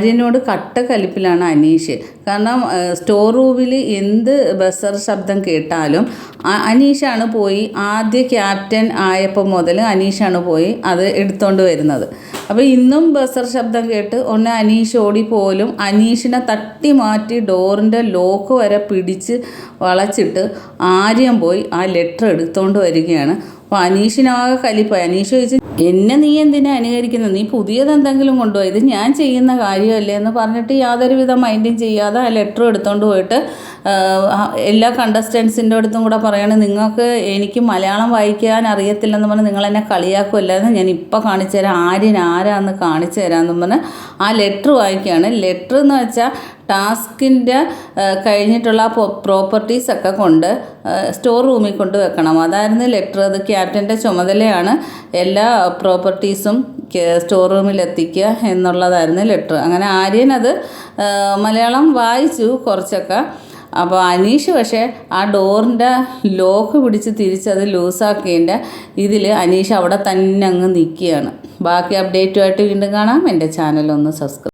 ആര്യനോട് കട്ട കലിപ്പിലാണ് അനീഷ്. കാരണം സ്റ്റോർ റൂമിൽ എന്ത് ബസർ ശബ്ദം കേട്ടാലും അനീഷാണ് പോയി, ആദ്യ ക്യാപ്റ്റൻ ആയപ്പോൾ മുതൽ അനീഷാണ് പോയി അത് എടുത്തുകൊണ്ട് വരുന്നത്. അപ്പോൾ ഇന്നും ബസർ ശബ്ദം കേട്ട് ഒന്ന് അനീഷ് ഓടിപ്പോലും അനീഷിനെ തട്ടി മാറ്റി ഡോറിൻ്റെ ലോക്ക് വരെ പിടിച്ച് വളച്ചിട്ട് ആര്യം പോയി ആ ലെറ്റർ എടുത്തുകൊണ്ട് വരികയാണ്. അപ്പോൾ അനീഷിനാകെ കലിപ്പായി. അനീഷ് ചോദിച്ചു, എന്നെ നീ എന്തിനാ അനുകരിക്കുന്നത്? നീ പുതിയതെന്തെങ്കിലും കൊണ്ടുപോയി, ഇത് ഞാൻ ചെയ്യുന്ന കാര്യമല്ലേ എന്ന് പറഞ്ഞിട്ട് യാതൊരുവിധ മൈൻഡും ചെയ്യാതെ ആ ലെറ്റർ എടുത്തുകൊണ്ട് പോയിട്ട് എല്ലാ കണ്ടസ്റ്റൻസിൻ്റെ അടുത്തും കൂടെ പറയണം, നിങ്ങൾക്ക് എനിക്ക് മലയാളം വായിക്കാൻ അറിയത്തില്ലെന്ന് പറഞ്ഞ് നിങ്ങളെന്നെ കളിയാക്കുമല്ലായിരുന്നു, ഞാൻ ഇപ്പോൾ കാണിച്ചു തരാം ആര്യൻ ആരാന്ന് കാണിച്ചു തരാമെന്ന് പറഞ്ഞ് ആ ലെറ്റർ വായിക്കുകയാണ്. ലെറ്റർ എന്ന് വെച്ചാൽ ടാസ്കിൻ്റെ കഴിഞ്ഞിട്ടുള്ള പ്രോപ്പർട്ടീസൊക്കെ കൊണ്ട് സ്റ്റോർ റൂമിൽ കൊണ്ട് വെക്കണം. അതായിരുന്നു ലെറ്റർ. അത് ക്യാപ്റ്റൻ്റെ ചുമതലയാണ് എല്ലാ പ്രോപ്പർട്ടീസും സ്റ്റോർ റൂമിൽ എത്തിക്കുക എന്നുള്ളതായിരുന്നു ലെറ്റർ. അങ്ങനെ ആര്യൻ അത് മലയാളം വായിച്ചു കുറച്ചൊക്കെ. അപ്പോൾ അനീഷ് പക്ഷേ ആ ഡോറിൻ്റെ ലോക്ക് പിടിച്ച് തിരിച്ചത് ലൂസാക്കിയതിൻ്റെ ഇതിൽ അനീഷ് അവിടെ തന്നെ അങ്ങ് നിൽക്കുകയാണ്. ബാക്കി അപ്ഡേറ്റുമായിട്ട് വീണ്ടും കാണാം. എൻ്റെ ചാനലൊന്ന് സബ്സ്ക്രൈബ്